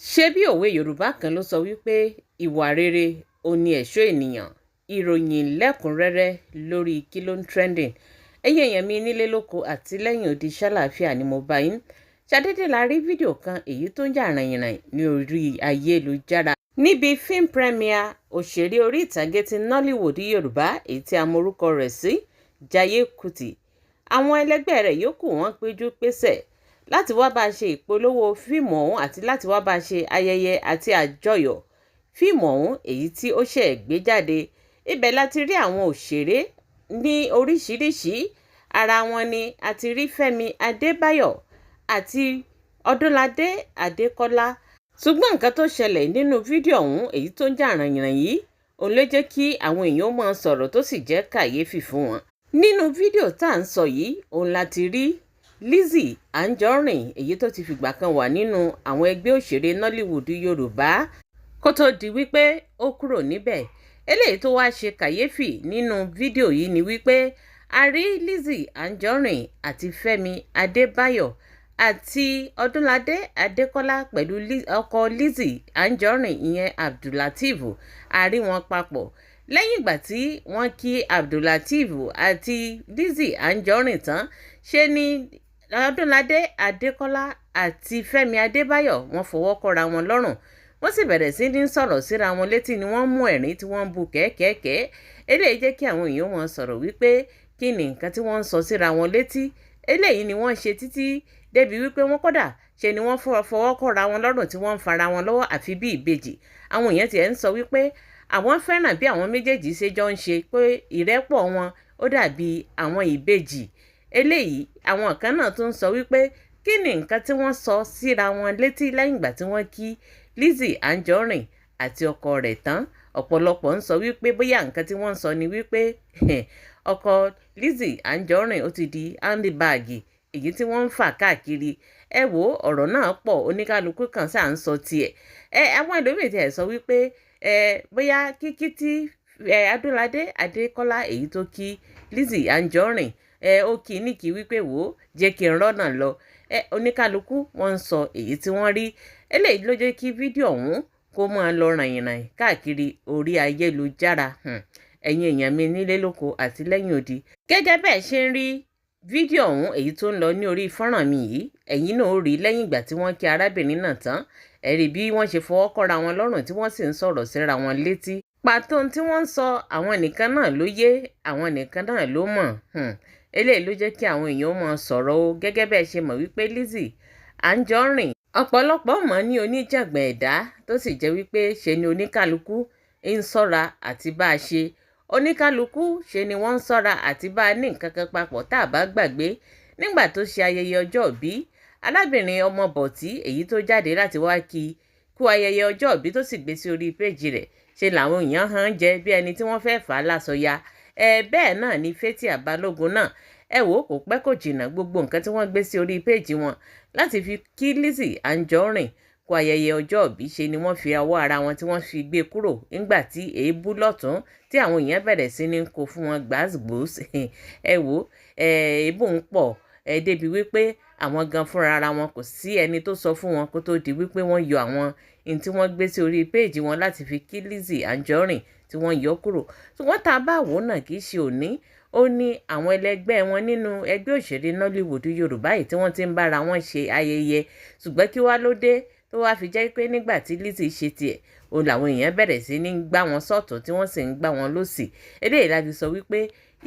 ṣé bí òwe yorùbá kan ló sọ wípé ìwà rere ò ní ẹ̀ṣọ́ ènìyàn. ìròyìn lẹ́kùnrẹ́rẹ́ lórí kí ló ń trending. ẹ̀yin èèyàn mi nílé lóko àti lẹ́yìn odi ṣàlàáfíà ni mo bá yín. ṣàdédé la rí fídíò kan èyí tó ń jà ràìnràìn ní orí ayélujára níbi film premiere òṣèré orí ìtàgé ti Nollywood yorùbá èyí tí a mọrúkọ rẹ̀ sí Jaiye Kuti. àwọn ẹlẹgbẹ́ rẹ̀ yòókù wọ́n péjú pésẹ̀ láti wá bá a ṣe ìpolówó fíìmù ọ̀hún àti láti wá bá a ṣe ayẹyẹ àti àjọyọ̀ fíìmù ọ̀hún èyí tí ó ṣẹ̀ gbé jáde. ibẹ̀ láti rí àwọn òṣèré ní oríṣìíríṣìí, ara wọn ni a ti rí Femi Adebayo àti Odunlade Adekola. ṣùgbọ́n nǹkan tó ṣẹlẹ̀ nínú fídíò ọ̀hún èyí tó ń jà ràìnràìn yìí òun ló jẹ́ kí àwọn èèyàn máa sọ̀rọ̀ tó sì jẹ́ kàyéfì fún wọn. nínú fídíò tá à ń sọ yìí òun láti rí Lizzy Anjorin èyí tó ti fìgbà kan wà nínú àwọn ẹgbẹ́ òṣèré Nollywood yorùbá kó tó di wípé ó kúrò níbẹ̀. eléyìí tó wáá ṣe kàyéfì nínú fídíò yìí ni wípé a rí Lizzy Anjorin àti Femi Adebayo àti Odunlade Adekola pẹ̀lú ọkọ Lizzy Anjorin ìyẹn Abdulateef, a rí wọn papọ̀. lẹ́yìn ìgbà tí wọ́n kí Abdulateef àti Lizzy Anjorin tán, ṣe ni Odunlade Adekola àti Femi Adebayo wọ́n fọwọ́ kọ́ra wọn lọ́rùn, wọ́n sì bẹ̀rẹ̀ sí ní sọ̀rọ̀ síra wọn létí ni wọ́n mú ẹ̀rín tí wọ́n ń bu kẹ́kẹ́kẹ́. eléyìí jẹ́ kí àwọn èèyàn wọn sọ̀rọ̀ wípé kí ni nǹkan tí wọ́n ń sọ síra wọn létí. eléyìí ni wọ́n ṣe títí débi wípé wọ́n kódà ṣe ni wọ́n fọwọ́ kọ́ra wọn lọ́rùn tí wọ́n ń fara wọn lọ́wọ́ àfi bí ìbejì. àwọn èèyàn tiẹ̀ ń sọ wípé àwọn fẹ́ràn bí àwọn méjèèjì ṣe jọ ń ṣe, pé ìrẹ́pọ̀ wọn ó dàbí àwọn ìbejì. eléyìí àwọn kan náà tún ń sọ wípé kí ni nǹkan tí wọ́n sọ síra wọn létí lẹ́yìn ìgbà tí wọ́n kí Lizzy Anjorin àti ọkọ rẹ̀ tán. ọ̀pọ̀lọpọ̀ ń sọ wípé bóyá nǹkan tí wọ́n ń sọ ni wípé ọkọ Lizzy Anjorin ó ti di handibáàgì èyí tí wọ́n ń fà káàkiri. ẹ wo ọ̀rọ̀ náà pọ̀, oníkálukú kan sáà ń sọ tiẹ̀. àwọn ẹlòmíì tiẹ̀ sọ wípé bóyá kíkí tí Odunlade Adekola èyí tó kí Lizzy Anjorin ó kí ní kí wípé wò ó jẹ́ kí n rọ́nà lọ. oníkálukú wọ́n ń sọ èyí tí wọ́n rí. eléyìí ló jẹ́ kí fídíò ọ̀hún kó máa lọ ràìnràìn káàkiri orí ayélujára. ẹ̀yin èèyàn mi nílé lóko àti lẹ́yìn odi, gẹ́gẹ́ bẹ́ẹ̀ ṣe ń rí fídíò ọ̀hún èyí tó ń lọ ní orí fọ́nrán mi yìí, ẹ̀yin náà ó rí lẹ́yìn ìgbà tí wọ́n kí arábìnrin náà tán. ẹ rí bí wọ́n ṣe fọwọ́ kọ́ra wọn lọ́rùn tí wọ́n sì ń sọ̀rọ̀ síra wọn létí. pàtó tí wọ́n ń sọ àwọn nìkan náà ló yé, àwọn nìkan náà ló mọ̀. eléyìí ló jẹ́ kí àwọn èèyàn máa sọ̀rọ̀ o. gẹ́gẹ́ bẹ́ẹ̀ ṣe mọ̀ wípé Lizzy Anjorin ọ̀pọ̀lọpọ̀ mọ̀ ní oníjàngbọ̀n ẹ̀dá tó sì jẹ́ wípé ṣe ni oníkálukú ń ṣọ́ra àti bá a ṣe. oníkálukú ṣe ni wọ́n ń ṣọ́ra àti bá a ní nǹkan kan papọ̀ tá a bá gbàgbé. nígbà tó ṣe ayẹyẹ ọjọ́ ìbí, arábìnrin ọmọ bọ̀tí èyí tó jáde láti wá kú ayẹyẹ ọjọ́ ìbí tó sì gbé sí orí péjì rẹ̀, ṣe làwọn èèyàn hàn jẹ bí ẹni tí wọ́n fẹ́ fà á lásọya. bẹ́ẹ̀ náà ni Fathia Balogun náà, ẹ wò ó kò pẹ́ kò jìnnà gbogbo nǹkan tí wọ́n gbé sí orí péjì wọn láti fi kí Lizzy Anjorin kú ayẹyẹ ọjọ́ ìbí, ṣe ni wọ́n fi ọwọ́ ara wọn tí wọ́n fi gbé kúrò nígbà tí èébú lọ́tún tí àwọn èèyàn bẹ̀rẹ̀ sí ní kó fún wọn gbàásgbòós. ẹ wò ó èébú ń pọ̀ débi wípé àwọn gan fúnra ara wọn kò sí ẹni tó sọ fún wọn kó tó di wípé wọ́n yọ àwọn ohun tí wọ́n gbé sí orí péjì wọn láti fi kí Lizzy Anjorin tí wọ́n yọ kúrò. ṣùgbọ́n tá a bá wò ó náà kì í ṣe òní, ó ní àwọn ẹlẹgbẹ́ wọn nínú ẹgbẹ́ òṣèré Nollywood yorùbá yìí tí wọ́n ti ń bára wọn ṣe ayẹyẹ. ṣùgbọ́n kí wá ló dé tó wá fi jẹ́ pé nígbà tí Lizzy ṣe tiẹ̀ òun làwọn èèyàn bẹ̀rẹ̀ sí ní gbá wọn sọ́tún tí wọ́n sì ń gbá wọn lósì. eléyìí la fi sọ wípé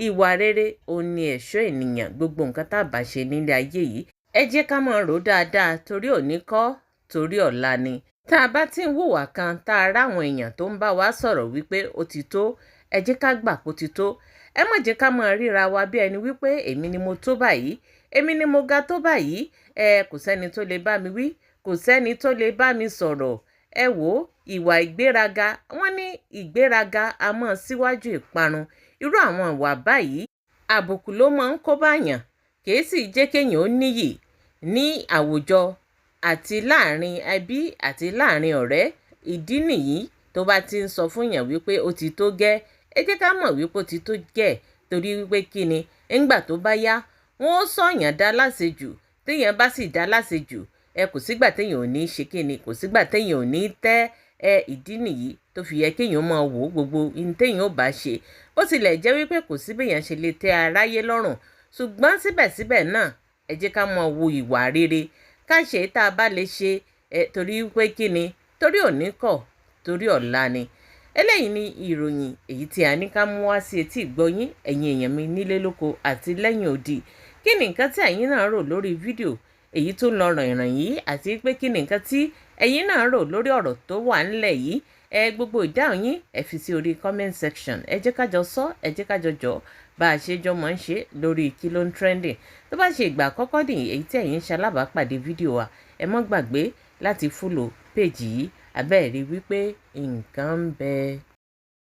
ìwà rere òun ni ẹ̀ṣọ́ ènìyàn. gbogbo nǹkan tá a bá ṣe nílé ayé yìí ẹ jẹ́ ká máa rò dáadáa, torí òní kọ́ torí ọ̀la ni. tá a bá ti ń hùwà kan tá a ráwọn èèyàn tó ń bá wa sọ̀rọ̀ wípé ó ti tó, ẹ jẹ́ ká gbà kó ti tó. ẹ má jẹ́ ká máa ríra wa bí ẹni wípé èmi ni mo tó báyìí, èmi ni mo ga tó báyìí. kò sẹ́ni tó lè bá mi wí, kò sẹ́ni tó lè bá mi sọ̀rọ̀. ẹ wò ó ìwà ìgbéraga, wọ́n ní ìgbéraga a máa síwájú ìparun. irú àwọn ìwà báyìí àbùkù ló máa ń kó báyàn, kì í sì jẹ́ kéèyàn ó níyì ní àwùjọ àti láàrin ẹbí àti láàrin ọ̀rẹ́. ìdí nìyí tó bá ti ń sọ fún yàn wípé ó ti tó gẹ́, ẹ jẹ́ ká mọ̀ wípé ó ti tó gẹ́, torí wípé kí ni ńgbà tó bá yá wọ́n ó sọ̀yàn dá láṣejù. téèyàn bá sì dá láṣejù kò sígbà téèyàn ò ní ṣe kíni, kò sígbà téèyàn ò ní tẹ́ ìdí nìyí tó fi yẹ kéèyàn máa wò gbogbo ohun téèyàn ò bá ṣe. Bó tilẹ̀ jẹ́ wípé kò sí béèyàn ṣe lè tẹ́ aráyé lọ́rùn, ṣùgbọ́n síbẹ̀síbẹ̀ náà ẹ jẹ́ ká máa wo ìwà rere, ká ṣe tá a bá lè ṣe torí pé kíni, torí òní kọ́, torí ọ̀la ni. Eléyìí ni ìròyìn èyí tí a ní ká mú wá sí etí ìgbọ́yín ẹ̀yin èèyàn mi nílé lóko àti lẹ́yìn odi. Kí ni nǹkan tí ẹ̀yin náà rò lórí fídíò èyí tó ń lọ ràìnràìn yìí, àti pé kí ni nǹkan tí ẹ̀yin náà rò lórí ọ̀rọ̀ tó wà ńlẹ̀ yìí? Gbogbo ìdáhùn yín ẹ fi sí orí comment section. Ẹ jẹ́ ká jọ sọ, ẹ jẹ́ ká jọ jọ bá a ṣe jọ máa ń ṣe lórí kí ló ń trending. Tó bá ṣe ìgbà àkọ́kọ́ nìyí èyí tí ẹ̀yin ń ṣalábàápàdé fídíò wa, ẹ má gbàgbé láti follow page yìí, abẹ́ẹ̀ rí wípé nǹkan ń bẹ.